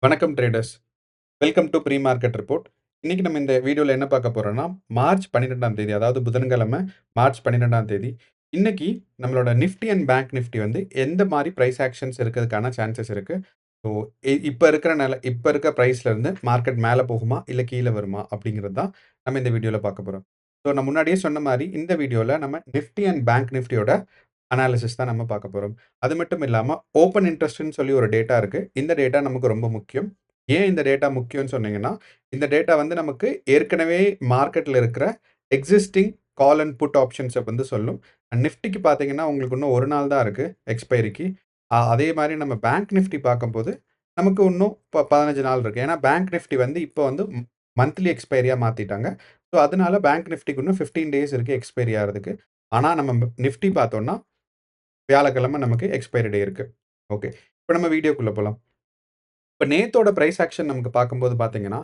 வணக்கம் traders. Welcome to pre market report. இன்னைக்கு நம்ம இந்த வீடியோல என்ன பார்க்க போறோம்னா, மார்ச் 12ஆம் தேதி அதாவது புதன்கிழமை மார்ச் 12ஆம் தேதி. இன்னைக்கு நம்மளோட நிஃப்டி அண்ட் பேங்க் நிஃப்டி வந்து எந்த மாரி பிரைஸ் ஆக்ஷன்ஸ் இருக்கிறதுக்கான சான்சஸ் இருக்கு. ஸோ இப்ப இருக்க பிரைஸ்ல இருந்து மார்க்கெட் மேல போகுமா? இல்ல கீழ வருமா? அப்படிங்கிறது தான் நம்ம இந்த வீடியோல பார்க்க போறோம். ஸோ நான் முன்னாடியே சொன்ன மாரி இந்த வீடியோல நம்ம நிஃப்டி அண்ட் பேங்க் நிஃப்டியோட அனாலிசிஸ் தான் நம்ம பார்க்க போறோம். அது மட்டும் இல்லாம ஓப்பன் இன்ட்ரெஸ்ட்ன்னு சொல்லி ஒரு டேட்டா இருக்கு. இந்த டேட்டா நமக்கு ரொம்ப முக்கியம். ஏன் இந்த டேட்டா முக்கியம்னு சொன்னீங்கன்னா, இந்த டேட்டா வந்து நமக்கு ஏற்கனவே மார்க்கெட்ல இருக்கிற existing call and put options வந்து சொல்லும். நிஃப்டிக்கு பார்த்தீங்கன்னா, உங்களுக்கு இன்னும் 1 நாள் தான் இருக்கு எக்ஸ்பைரிக்கு. அதே மாரி நம்ம பேங்க் நிஃப்டி பார்க்கும்போது, நமக்கு இன்னும் 15 நாள் இருக்கு. ஏன்னா பேங்க் நிஃப்டி வந்து இப்போ வந்து மந்த்லி எக்ஸ்பைரியா மாத்திட்டாங்க. ஸோ அதனால பேங்க் நிஃப்டிக்கு இன்னும் 15 டேஸ் இருக்கு எக்ஸ்பைரி ஆறதுக்கு. ஆனா நம்ம நிஃப்டி பார்த்தோம்னா வியாழக்கிழமை நமக்கு எக்ஸ்பைரி டே இருக்கு. ஓகே. இப்ப நம்ம வீடியோக்குள்ள போலாம். இப்ப நேத்தோட பிரைஸ் ஆக்ஷன் நமக்கு பார்க்கும்போது பார்த்தீங்கன்னா,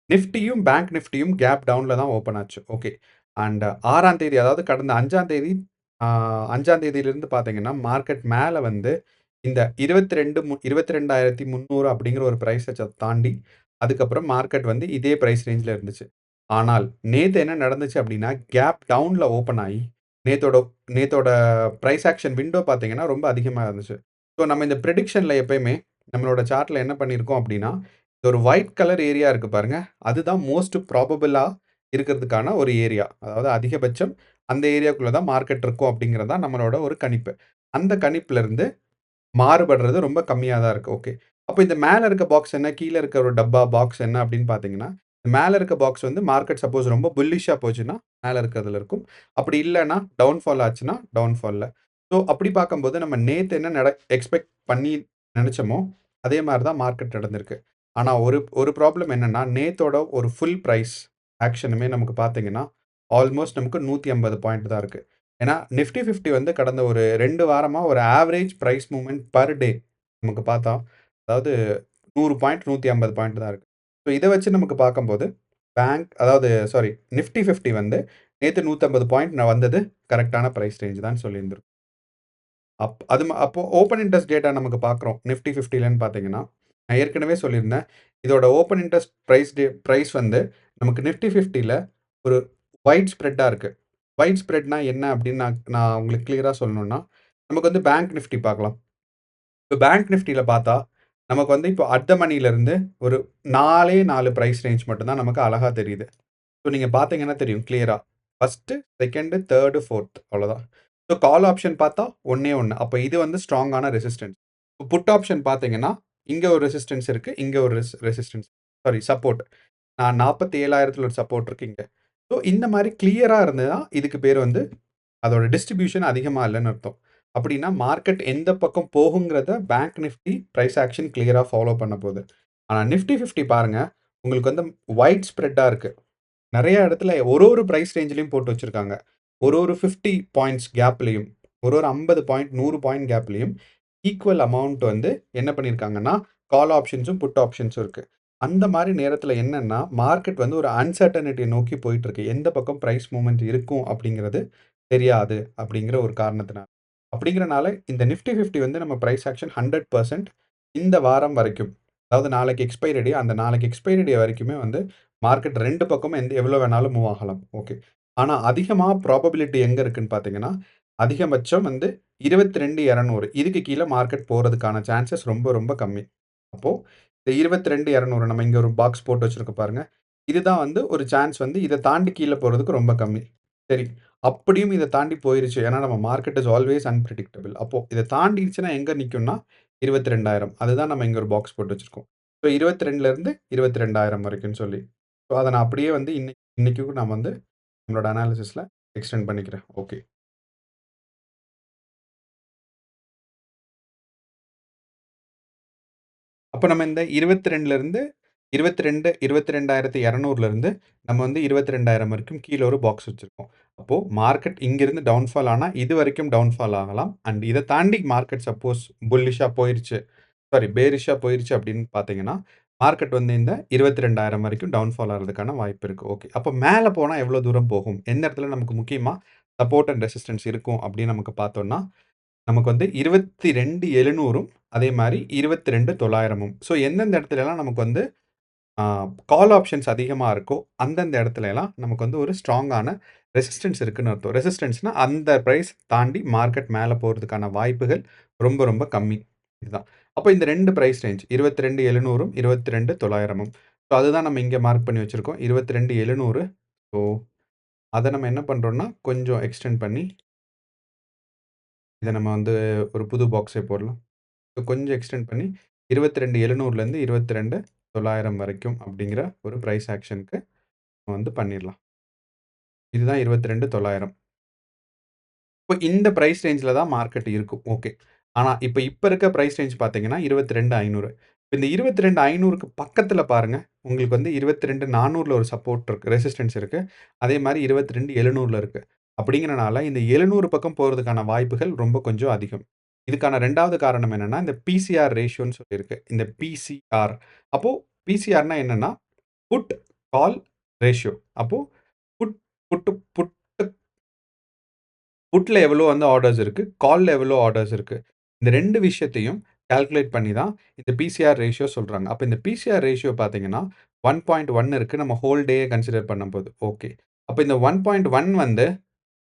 நிஃப்டியும், பேங்க் நிஃப்டியும் கேப் டவுன்ல தான் ஓப்பன் ஆச்சு. ஓகே. அண்ட் 6ஆம் தேதி அதாவது கடந்த 5ஆம் தேதி 5ஆம் தேதியிலிருந்து பார்த்தீங்கன்னா, மார்க்கெட் மேல வந்து இந்த 22,300 அப்படிங்கிற ஒரு பிரைஸ தாண்டி, அதுக்கப்புறம் மார்க்கெட் வந்து இதே பிரைஸ் ரேஞ்ச்ல இருந்துச்சு. ஆனால் நேத்து என்ன நடந்துச்சு அப்படின்னா, கேப் டவுன்ல ஓப்பன் ஆயி, நேத்தோட நேத்தோட பிரைஸ் ஆக்ஷன் விண்டோ பார்த்தீங்கன்னா, ரொம்ப அதிகமா இருந்துச்சு. ஸோ நம்ம இந்த பிரெடிக்ஷன்ல எப்பயுமே நம்மளோட சார்ட்ல என்ன பண்ணியிருக்கோம் அப்படின்னா, ஒரு ஒயிட் கலர் ஏரியா இருக்கு பாருங்க. அதுதான் மோஸ்ட் ப்ராபபிளா இருக்கிறதுக்கான ஒரு ஏரியா. அதாவது அதிகபட்சம் அந்த ஏரியாக்குள்ள தான் மார்க்கெட் இருக்கும் அப்படிங்கிறது தான் நம்மளோட ஒரு கணிப்பு. அந்த கணிப்புலருந்து மாறுபடுறது ரொம்ப கம்மியா தான் இருக்கு. ஓகே. அப்ப இந்த மேல இருக்க பாக்ஸ் என்ன? கீழ இருக்க ஒரு டப்பா பாக்ஸ் என்ன அப்படின்னு பார்த்தீங்கன்னா, மேல இருக்க பாக்ஸ் வந்து மார்க்கெட் சப்போஸ் ரொம்ப புல்லிஷா போச்சுன்னா, மேல இருக்கிறதுல இருக்கும். அப்படி இல்லன்னா, டவுன்ஃபால் ஆச்சுன்னா, டவுன்ஃபால்ல. ஸோ அப்படி பார்க்கும்போது நம்ம நேத்து என்ன எக்ஸ்பெக்ட் பண்ணி நெனச்சோமோ, அதே மாரி தான் மார்க்கெட் நடந்திருக்கு. ஆனா ஒரு ஒரு ப்ராப்ளம் என்னன்னா, நேத்தோட ஒரு ஃபுல் பிரைஸ் ஆக்ஷனுமே நமக்கு பார்த்தீங்கன்னா, ஆல்மோஸ்ட் நமக்கு 150 பாயிண்ட் தான் இருக்கு. ஏன்னா, நிஃப்டி 50 வந்து கடந்த ஒரு 2 வாரமா ஒரு average price movement per day நமக்கு பார்த்தா, அதாவது 100 பாயிண்ட், 150 பாயிண்ட் தான் இருக்கு. ஸோ இத வச்சு நமக்கு பார்க்கும்போது, சாரி நிஃப்டி 50 வந்து நேத்து 150 பாயிண்ட் வந்தது கரெக்ட்டான பிரைஸ் ரேஞ்ச் தான் சொல்லியிருந்திருக்கும். அப்போ ஓப்பன் இன்ட்ரெஸ்ட் டேட்டா நமக்கு பார்க்குறோம். நிஃப்டி 50லன்னு பார்த்தீங்கன்னா, நான் ஏற்கனவே சொல்லியிருந்தேன். இதோட ஓப்பன் இன்ட்ரெஸ்ட் பிரைஸ் வந்து நமக்கு நிஃப்டி 50ல ஒரு வைட் ஸ்ப்ரெட்டா இருக்கு. வைட் ஸ்ப்ரெட்னா என்ன அப்படின்னு நான் நான் உங்களுக்கு கிளியரா சொல்லணும்னா, நமக்கு வந்து பேங்க் நிஃப்டி பார்க்கலாம். இப்ப பேங்க் நிஃப்டில பார்த்தா, நமக்கு வந்து இப்போ அட் த மனிலருந்து ஒரு 4 பிரைஸ் ரேஞ்ச் மட்டும் தான் நமக்கு அழகா தெரியுது. ஸோ நீங்க பார்த்தீங்கன்னா தெரியும் கிளியரா. 1, 2, 3, 4 அவ்வளோதான். ஸோ கால் ஆப்ஷன் பார்த்தா ஒண்ணே ஒண்ணு. அப்ப இது வந்து ஸ்ட்ராங்கான ரெசிஸ்டன்ஸ். புட் ஆப்ஷன் பார்த்தீங்கன்னா, இங்க ஒரு ரெசிஸ்டன்ஸ் இருக்கு. இங்க ஒரு ரெசிஸ்டன்ஸ் சப்போர்ட். 47,000ல ஒரு சப்போர்ட் இருக்கு இங்க. ஸோ இந்த மாரி கிளியரா இருந்ததுனா, இதுக்கு பேர் வந்து அதோட டிஸ்ட்ரிபியூஷன் அதிகமா இல்லன்னு அர்த்தம். அப்படின்னா மார்க்கெட் எந்த பக்கம் போகுங்கிறத பேங்க் நிஃப்டி பிரைஸ் ஆக்ஷன் கிளியரா ஃபாலோ பண்ண போகுது. ஆனா நிஃப்டி 50 பாருங்க, உங்களுக்கு வந்து வைட் ஸ்ப்ரெட்டா இருக்கு. நெறைய இடத்துல ஒரு பிரைஸ் ரேஞ்ச்லயும் போட்டு வச்சிருக்காங்க. ஒரு 50 பாயிண்ட்ஸ் கேப்லயும், ஒரு 50 பாயிண்ட், 100 பாயிண்ட் கேப்லயும் ஈக்குவல் அமௌண்ட் வந்து என்ன பண்ணியிருக்காங்கன்னா, கால் ஆப்ஷன்ஸும், புட் ஆப்ஷன்ஸும் இருக்கு. அந்த மாரி நேரத்துல என்னன்னா, மார்க்கெட் வந்து ஒரு அன்சர்டனிட்டிய நோக்கி போயிட்டு இருக்கு. எந்த பக்கம் பிரைஸ் மூவ்மென்ட் இருக்கும் அப்படிங்கிறது தெரியாது அப்படிங்கிற ஒரு காரணத்தினால. அப்படிங்கிறனால இந்த நிஃப்டி 50 வந்து நம்ம பிரைஸ் ஆக்ஷன் 100% இந்த வாரம் வரைக்கும், அதாவது நாளைக்கு எக்ஸ்பைரி டே, அந்த நாளைக்கு எக்ஸ்பைரி டே வரைக்குமே வந்து மார்க்கெட் 2 பக்கமும் எவ்வளோ வேணாலும் மூவ் ஆகலாம். ஓகே. ஆனா அதிகமா ப்ராபபிலிட்டி எங்க இருக்குன்னு பார்த்தீங்கன்னா, அதிகபட்சம் வந்து 22,200 இதுக்கு கீழ மார்க்கெட் போறதுக்கான சான்சஸ் ரொம்ப ரொம்ப கம்மி. அப்போ இந்த 22,200 நம்ம இங்க ஒரு பாக்ஸ் போட்டு வச்சிருக்கோம் பாருங்க. இதுதான் வந்து ஒரு சான்ஸ் வந்து இத தாண்டி கீழ போறதுக்கு ரொம்ப கம்மி. சரி. அப்படியும் இத தாண்டி போயிருச்சு. ஏன்னா நம்ம மார்க்கெட் இஸ் ஆல்வேஸ் அன்பிரெடிக்டபிள். அப்போ இத தாண்டிருச்சுன்னா எங்க நிக்கும்னா 22,000 அதுதான் நம்ம இங்க ஒரு பாக்ஸ் போட்டு வச்சிருக்கோம். ஸோ 22ல 22,000 வரைக்கும்னு சொல்லி. ஸோ அத நான் அப்படியே வந்து இன்னைக்கும் நான் வந்து நம்மளோட அனாலிசிஸ்ல எக்ஸ்டெண்ட் பண்ணிக்கிறேன். ஓகே. அப்ப நம்ம இந்த 22லருந்து 22,200லருந்து நம்ம வந்து 22,000 வரைக்கும் கீழ ஒரு பாக்ஸ் வச்சிருக்கோம். அப்போ மார்க்கெட் இங்கிருந்து டவுன்ஃபால் ஆனா, இதுவரைக்கும் டவுன்ஃபால் ஆகலாம். அண்ட் இத தாண்டி மார்க்கெட் சப்போஸ் புல்லிஷா போயிருச்சு, பேரிஷா போயிருச்சு அப்படின்னு பார்த்தீங்கன்னா, மார்க்கெட் வந்து இந்த 22,000 வரைக்கும் டவுன்ஃபால் ஆகுறதுக்கான வாய்ப்பு இருக்கு. ஓகே. அப்ப மேல போனா எவ்வளோ தூரம் போகும்? எந்த இடத்துல நமக்கு முக்கியமா சப்போர்ட் அண்ட் ரெசிஸ்டன்ஸ் இருக்கும் அப்படின்னு நமக்கு பார்த்தோம்னா, நமக்கு வந்து 22,700ம் அதே மாரி 22,900ம். ஸோ எந்தெந்த இடத்துலலாம் நமக்கு வந்து ஆ கால் ஆப்ஷன்ஸ் அதிகமா இருக்கோ, அந்தந்த இடத்துலலாம் நமக்கு வந்து ஒரு ஸ்ட்ராங்கான ரெசிஸ்டன்ஸ் இருக்குன்னு அர்த்தம். ரெசிஸ்டன்ஸ்னா அந்த பிரைஸ் தாண்டி மார்க்கெட் மேல போறதுக்கான வாய்ப்புகள் ரொம்ப ரொம்ப கம்மி. இதுதான். அப்ப இந்த 2 பிரைஸ் ரேஞ்ச் 22,700ம் 22,900ம். ஸோ அதுதான் நம்ம இங்க மார்க் பண்ணி வச்சிருக்கோம். 22,700. ஸோ அத நம்ம என்ன பண்றோம்னா, கொஞ்சம் எக்ஸ்டெண்ட் பண்ணி இத நம்ம வந்து ஒரு புது பாக்ஸே போடலாம். கொஞ்சம் எக்ஸ்டெண்ட் பண்ணி 22,700லேருந்து 22,900 வரைக்கும் அப்படிங்கிற ஒரு பிரைஸ் ஆக்ஷனுக்கு வந்து பண்ணிடலாம். இதுதான் 22,900. இப்போ இந்த பிரைஸ் ரேஞ்சில தான் மார்க்கெட் இருக்கும். ஓகே. ஆனா, இப்ப இருக்க பிரைஸ் ரேஞ்ச் பார்த்தீங்கன்னா, 22,500. இந்த 22,500க்கு பக்கத்தில பாருங்க. உங்களுக்கு வந்து 22,400ல ஒரு சப்போர்ட் இருக்கு. ரெசிஸ்டன்ஸ் இருக்கு. அதே மாரி 22,700ல இருக்கு. அப்படிங்கிறனால இந்த 700 பக்கம் போறதுக்கான வாய்ப்புகள் ரொம்ப கொஞ்சம் அதிகம். இதுக்கான 2வது காரணம் என்னன்னா, இந்த பிசிஆர் ரேஷியோன்னு சொல்லியிருக்கு. இந்த பிசிஆர். அப்போ பிசிஆர்னா என்னன்னா, புட் கால் ரேஷியோ. அப்போ புட் புட் புட் புட்ல எவ்வளோ வந்து ஆர்டர்ஸ் இருக்கு, கால்ல எவ்வளோ ஆர்டர்ஸ் இருக்கு. இந்த 2 விஷயத்தையும் கால்குலேட் பண்ணி தான் இந்த பிசிஆர் ரேஷியோ சொல்றாங்க. அப்ப இந்த பிசிஆர் ரேஷியோ பார்த்தீங்கன்னா, 1.1 இருக்கு. நம்ம ஹோல் டேயே கன்சிடர் பண்ணும்போது. ஓகே. அப்ப இந்த 1.1 வந்து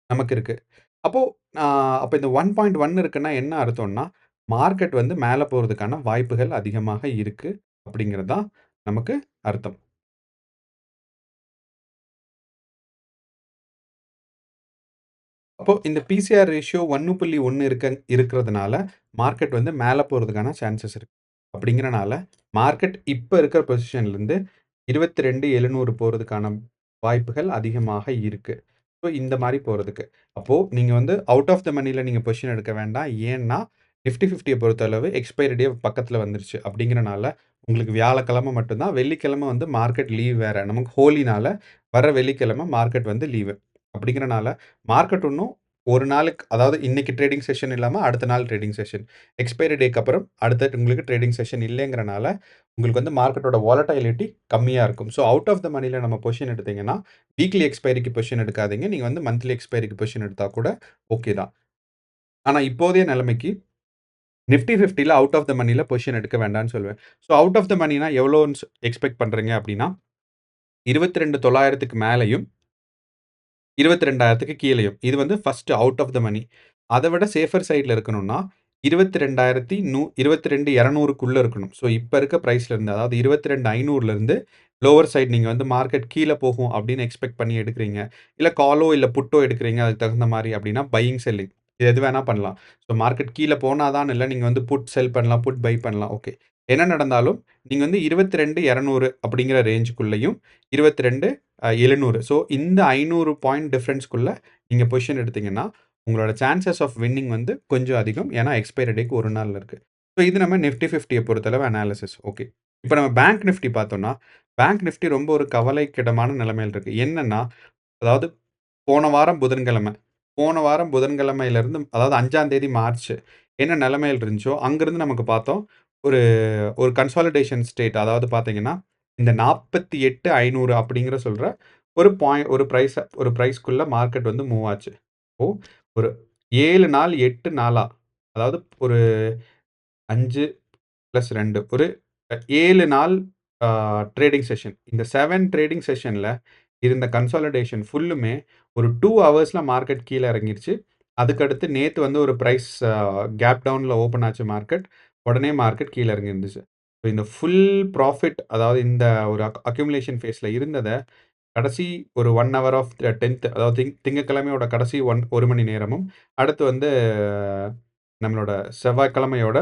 நமக்கு இருக்கு. அப்போ அ அப்ப இந்த 1.1 இருக்குன்னா என்ன அர்த்தம்னா, மார்க்கெட் வந்து மேல போறதுக்கான வாய்ப்புகள் அதிகமாக இருக்கு. அப்படிங்கிறது தான் நமக்கு அர்த்தம். அப்போ இந்த பிசிஆர் ரேஷியோ 1.1 இருக்கிறதுனால, மார்க்கெட் வந்து மேல போறதுக்கான சான்சஸ் இருக்கு. அப்படிங்கிறனால, மார்க்கெட் இப்ப இருக்கிற பொசிஷன்லேருந்து 22,700 போறதுக்கான வாய்ப்புகள் அதிகமாக இருக்கு. ஸோ இந்த மாரி போறதுக்கு. அப்போ நீங்க வந்து அவுட் ஆஃப் த மனில நீங்க பொசிஷன் எடுக்க வேண்டாம். ஏன்னா, நிஃப்டி 50ய பொறுத்தளவு எக்ஸ்பைரி டே பக்கத்துல வந்துருச்சு. அப்படிங்கிறனால, உங்களுக்கு வியாழக்கிழமை மட்டும் தான். வெள்ளிக்கிழமை வந்து மார்க்கெட் லீவ் வேற. நமக்கு ஹோலினால வர வெள்ளிக்கிழமை மார்க்கெட் வந்து லீவு. அப்படிங்கிறனால, மார்க்கெட் இன்னும் 1 நாளுக்கு அதாவது இன்னைக்கு ட்ரேடிங் செஷன் இல்லாம அடுத்த நாள் ட்ரேடிங் செஷன். எக்ஸ்பைரி டேக்கு அப்புறம் அடுத்த உங்களுக்கு ட்ரேடிங் செஷன் இல்லைங்கிறனால, உங்களுக்கு வந்து மார்க்கெட்டோட வாலடைலிட்டி கம்மியா இருக்கும். ஸோ அவுட் ஆஃப் த மனில நம்ம பொசிஷன் எடுத்தீங்கன்னா, வீக்லி எக்ஸ்பைரிக்கு பொசிஷன் எடுக்காதீங்க. நீங்க வந்து மந்த்லி எக்ஸ்பைரிக்கு பொசிஷன் எடுத்தா கூட ஓகே தான். ஆனா இப்போதைய நிலைமைக்கு நிஃப்டி 50ல அவுட் ஆஃப் த மனில பொசிஷன் எடுக்க வேண்டான்னு சொல்லுவேன். ஸோ அவுட் ஆஃப் த மனினா எவ்வளோன்னு எக்ஸ்பெக்ட் பண்றீங்க அப்படின்னா, 22,900க்கு மேலயும் 22,000க்கு கீழயும். இது வந்து first out of the money. அத விட சேஃபர் சைட்ல இருக்கணும்னா, 22,200க்குள்ள இருக்கணும். ஸோ இப்ப இருக்க பிரைஸ்ல இருந்து அதாவது 22,500ல லோவர் சைட் நீங்க வந்து மார்க்கெட் கீழ போகும் அப்படின்னு எக்ஸ்பெக்ட் பண்ணி எடுக்கிறீங்க. இல்ல காலோ இல்ல புட்டோ எடுக்கிறீங்க அதுக்கு தகுந்த மாரி அப்படின்னா பையிங், செல்லிங் இது எது வேணா பண்ணலாம். ஸோ மார்க்கெட் கீழ போனா தான்னு இல்ல. நீங்க வந்து புட் செல் பண்ணலாம், புட் பை பண்ணலாம். ஓகே. என்ன நடந்தாலும் நீங்க வந்து 22,200 அப்படிங்கிற ரேஞ்சுக்குள்ளயும் 22,700 ஸோ இந்த 500 பாயிண்ட் டிஃபரன்ஸ்க்குள்ள நீங்க பொசிஷன் எடுத்தீங்கன்னா, உங்களோட சான்சஸ் ஆஃப் வின்னிங் வந்து கொஞ்சம் அதிகம். ஏன்னா எக்ஸ்பைரி டேக்கு 1 நாள் இருக்கு. ஸோ இது நம்ம நிஃப்டி 50ய பொறுத்தளவு அனாலிசிஸ். ஓகே. இப்ப நம்ம பேங்க் நிஃப்டி பார்த்தோம்னா, பேங்க் நிஃப்டி ரொம்ப ஒரு கவலைக்கிடமான நிலைமையில இருக்கு. என்னன்னா, அதாவது போன வாரம் புதன்கிழமை போன வாரம் புதன்கிழமையிலிருந்து அதாவது 5ஆம் தேதி மார்ச் என்ன நிலைமையில இருந்துச்சோ, அங்கிருந்து நமக்கு பார்த்தோம். ஒரு ஒரு கன்சாலிடேஷன் ஸ்டேட் அதாவது பார்த்தீங்கன்னா, இந்த 48,500 அப்படிங்கிற சொல்ற ஒரு பிரைஸ்க்குள்ள மார்க்கெட் வந்து மூவ் ஆச்சு. இப்போ ஒரு 7 நாள், 8 நாளா அதாவது ஒரு 5 பிளஸ் 2 ஒரு 7 நாள் ட்ரேடிங் செஷன். இந்த 7 ட்ரேடிங் செஷன்ல இருந்த கன்சாலிடேஷன் ஃபுல்லுமே ஒரு 2 ஹவர்ஸ்ல மார்க்கெட் கீழ இறங்கிருச்சு. அதுக்கடுத்து நேத்து வந்து ஒரு பிரைஸ் கேப் டவுன்ல ஓப்பன் ஆச்சு மார்க்கெட். உடனே மார்க்கெட் கீழ இறங்கி இருந்துச்சு. ஸோ இந்த ஃபுல் ப்ராஃபிட் அதாவது இந்த ஒரு அக்யூமுலேஷன் ஃபேஸ்ல இருந்தத கடைசி ஒரு 1 ஹவர் ஆஃப் 10த் அதாவது திங்கட்கிழமையோட கடைசி 1 மணி நேரமும், அடுத்து வந்து நம்மளோட செவ்வாய்க்கிழமையோட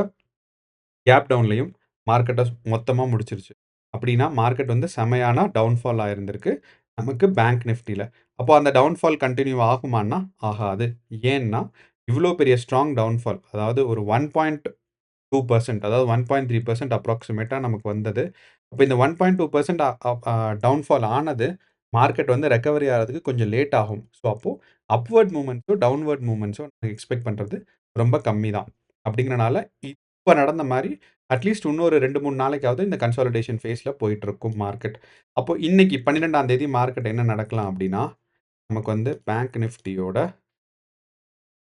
கேப் டவுன்லயும் மார்க்கெட்ட மொத்தமா முடிச்சிருச்சு. அப்படின்னா, மார்க்கெட் வந்து செமையான டவுன்ஃபால் ஆயிருந்திருக்கு. நமக்கு பேங்க் நிஃப்டில. அப்போ அந்த டவுன்ஃபால் கன்டின்யூ ஆகுமான்னா, ஆகாது. ஏன்னா, இவ்ளோ பெரிய ஸ்ட்ராங் டவுன்ஃபால் அதாவது ஒரு 1.2% அதாவது 1.3% அப்ராக்ஸிமேட்டா நமக்கு வந்தது. அப்ப இந்த 1.2% டவுன்ஃபால் ஆனது, மார்க்கெட் வந்து ரெக்கவரி ஆகுறதுக்கு கொஞ்சம் லேட் ஆகும். ஸோ, அப்போ அப்வர்ட் மூவ்மெண்ட்ஸோ, டவுன்வர்ட் மூவ்மெண்ட்ஸோ எக்ஸ்பெக்ட் பண்றது ரொம்ப கம்மி தான். அப்படிங்கிறனால, இப்ப நடந்த மாரி அட்லீஸ்ட் இன்னொரு 2, 3 நாளைக்காவது இந்த கன்சாலிடேஷன் ஃபேஸ்ல போயிட்டுருக்கும் மார்க்கெட். அப்போ இன்னைக்கு 12ஆம் தேதி மார்க்கெட் என்ன நடக்கலாம் அப்படின்னா, நமக்கு வந்து பேங்க் நிஃப்டியோட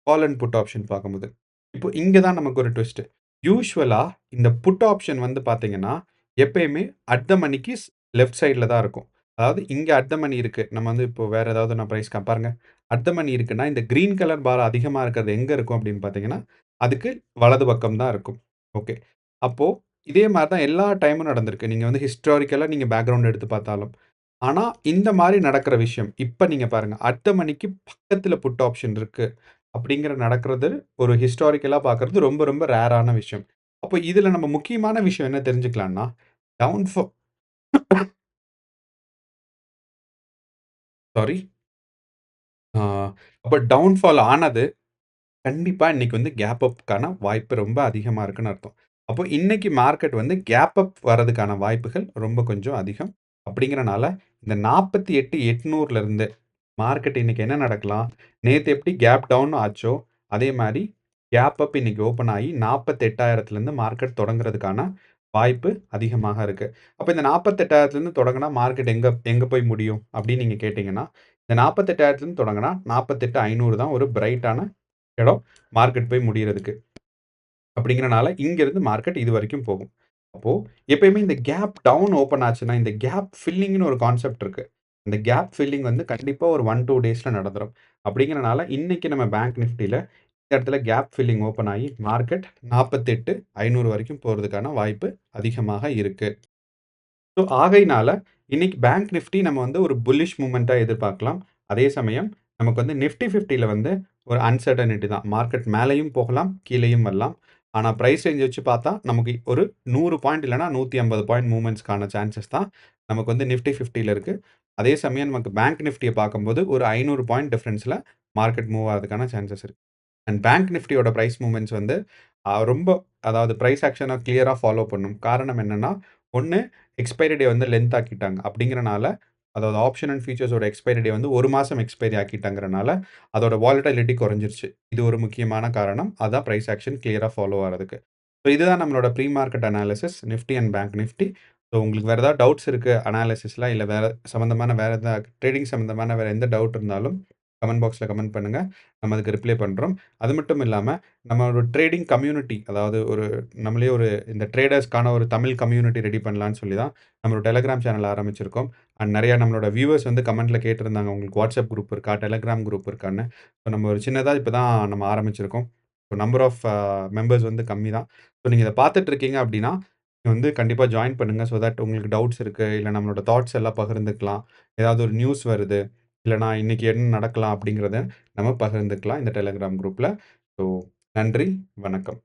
கால் அண்ட் புட் ஆப்ஷன் பார்க்கும்போது. இப்போ இங்க தான் நமக்கு ஒரு ட்விஸ்ட். யூசுவலா இந்த புட் ஆப்ஷன் வந்து பார்த்தீங்கன்னா, எப்பயுமே அட் த மனிக்கு லெஃப்ட் சைட்ல தான் இருக்கும். அதாவது இங்க அட் த மனி இருக்கு. நம்ம வந்து இப்போ வேற ஏதாவது நான் பிரைஸ் பாருங்க. அட் த மனி இருக்குன்னா, இந்த கிரீன் கலர் பார் அதிகமா இருக்கிறது எங்க இருக்கும் அப்படின்னு பார்த்தீங்கன்னா, அதுக்கு வலது பக்கம் தான் இருக்கும். ஓகே. அப்போ இதே மாரி தான் எல்லா டைமும் நடந்திருக்கு. நீங்க வந்து ஹிஸ்டாரிக்கலா நீங்க பேக்கிரவுண்ட் எடுத்து பார்த்தாலும். ஆனா, இந்த மாரி நடக்கிற விஷயம், இப்ப நீங்க பாருங்க. அட் த மனிக்கு பக்கத்துல புட் ஆப்ஷன் இருக்கு. அப்படிங்கிற நடக்கிறது ஒரு ஹிஸ்டாரிக்கலா பார்க்கறது ரொம்ப ரொம்ப ரேரான விஷயம். அப்போ இதுல நம்ம முக்கியமான விஷயம் என்ன தெரிஞ்சுக்கலாம்னா, டவுன்ஃபா சாரி. ஆ அப்ப டவுன்ஃபால் ஆனது கண்டிப்பா இன்னைக்கு வந்து கேப் அப்க்கான வாய்ப்பு ரொம்ப அதிகமா இருக்குன்னு அர்த்தம். அப்போ இன்னைக்கு மார்க்கெட் வந்து கேப் அப் வரதுக்கான வாய்ப்புகள் ரொம்ப கொஞ்சம் அதிகம். அப்படிங்கிறனால இந்த 48,800ல இருந்து மார்க்கெட் இன்னைக்கு என்ன நடக்கலாம்? நேத்து எப்படி கேப் டவுன் ஆச்சோ, அதே மாரி கேப் அப் இன்னைக்கு ஓப்பன் ஆகி 48,000லேருந்து மார்க்கெட் தொடங்குறதுக்கான வாய்ப்பு அதிகமாக இருக்கு. அப்ப இந்த 48,000லேருந்து தொடங்குனா மார்க்கெட் எங்க எங்க போய் முடியும்? அப்படின்னு நீங்க கேட்டீங்கன்னா, இந்த 48,000லேருந்து தொடங்குனா 48,500 தான் ஒரு பிரைட்டான இடம் மார்க்கெட் போய் முடியறதுக்கு. அப்படிங்கிறனால இங்கருந்து மார்க்கெட் இதுவரைக்கும் போகும். அப்போ எப்பயுமே இந்த கேப் டவுன் ஓப்பன் ஆச்சுன்னா, இந்த கேப் ஃபில்லிங்ன்னு ஒரு கான்செப்ட் இருக்கு. இந்த கேப் ஃபில்லிங் வந்து கண்டிப்பா ஒரு 1, 2 டேஸ்ல நடந்துரும். அப்படிங்கிறனால இன்னைக்கு நம்ம பேங்க் நிஃப்டில இந்த இடத்துல கேப் ஃபில்லிங் ஓப்பன் ஆகி மார்க்கெட் 48,500 வரைக்கும் போறதுக்கான வாய்ப்பு அதிகமாக இருக்கு. ஸோ ஆகையினால, இன்னைக்கு பேங்க் நிஃப்டி நம்ம வந்து ஒரு புல்லிஷ் மூவ்மெண்ட்டா எதிர்பார்க்கலாம். அதே சமயம் நமக்கு வந்து நிஃப்டி 50ல வந்து ஒரு அன்சர்டனிட்டி தான். மார்க்கெட் மேலயும் போகலாம், கீழயும் வரலாம். ஆனா பிரைஸ் ரேஞ்ச் வச்சு பார்த்தா, நமக்கு ஒரு 100 பாயிண்ட் இல்லன்னா 150 பாயிண்ட் மூவ்மெண்ட்ஸ்க்கான சான்சஸ் தான் நமக்கு வந்து நிஃப்டி 50ல இருக்கு. அதே சமயம் நமக்கு பேங்க் நிஃப்டிய பார்க்கும்போது ஒரு 500 பாயிண்ட் டிஃபரன்ஸ்ல மார்க்கெட் மூவ் ஆகுறதுக்கான சான்சஸ் இருக்கு. அண்ட் பேங்க் நிஃப்டியோட பிரைஸ் மூவ்மெண்ட்ஸ் வந்து ரொம்ப அதாவது பிரைஸ் ஆக்ஷன கிளியரா ஃபாலோ பண்ணும். காரணம் என்னன்னா, 1 எக்ஸ்பைரி டே வந்து லென்த் ஆக்கிட்டாங்க. அப்படிங்கிறனால, அதாவது ஆப்ஷன் அண்ட் ஃபியூச்சர்ஸோட எக்ஸ்பைரி டே வந்து 1 மாசம் எக்ஸ்பைரி ஆக்கிட்டாங்கறனால, அதோட வாலட்டிலிட்டி குறைஞ்சிருச்சு. இது ஒரு முக்கியமான காரணம். அதான் பிரைஸ் ஆக்ஷன் கிளியரா ஃபாலோ ஆறதுக்கு. ஸோ இதுதான் நம்மளோட pre market analysis Nifty and bank Nifty. So உங்களுக்கு வேற ஏதாவது டவுட்ஸ் இருக்கு அனாலிசிஸ்ல இல்ல வேற சம்மந்தமான வேற எதா ட்ரேடிங் சம்மந்தமான வேற எந்த டவுட் இருந்தாலும் கமெண்ட் பாக்ஸ்ல கமெண்ட் பண்ணுங்க. நம்ம அதுக்கு ரிப்ளை பண்றோம். அது மட்டும் இல்லாம, நம்ம ஒரு ட்ரேடிங் கம்யூனிட்டி அதாவது ஒரு நம்மளே ஒரு இந்த ட்ரேடர்ஸ்க்கான ஒரு தமிழ் கம்யூனிட்டி ரெடி பண்ணலான்னு சொல்லி தான் நம்ம ஒரு டெலகிராம் சேனல் ஆரம்பிச்சிருக்கோம். அண்ட் நெறைய நம்மளோட வியூவர்ஸ் வந்து கமெண்ட்ல கேட்டிருந்தாங்க. உங்களுக்கு வாட்ஸ்அப் குரூப் இருக்கா? டெலகிராம் குரூப் இருக்கான்னு. ஸோ நம்ம ஒரு சின்னதா இப்ப தான் நம்ம ஆரம்பிச்சிருக்கோம். ஸோ நம்பர் ஆஃப் மெம்பர்ஸ் வந்து கம்மி தான். ஸோ நீங்க இத பார்த்துட்டு இருக்கீங்க அப்படின்னா, நீங்க வந்து கண்டிப்பா ஜாயின் பண்ணுங்க. ஸோ தட் உங்களுக்கு டவுட்ஸ் இருக்கு, இல்ல நம்மளோட தாட்ஸ் எல்லாம் பகிர்ந்துக்கலாம். ஏதாவது ஒரு நியூஸ் வருது, இல்லன்னா இன்னைக்கு என்ன நடக்கலாம் அப்படிங்கிறத நம்ம பகிர்ந்துக்கலாம் இந்த டெலகிராம் குரூப்ல. ஸோ நன்றி, வணக்கம்.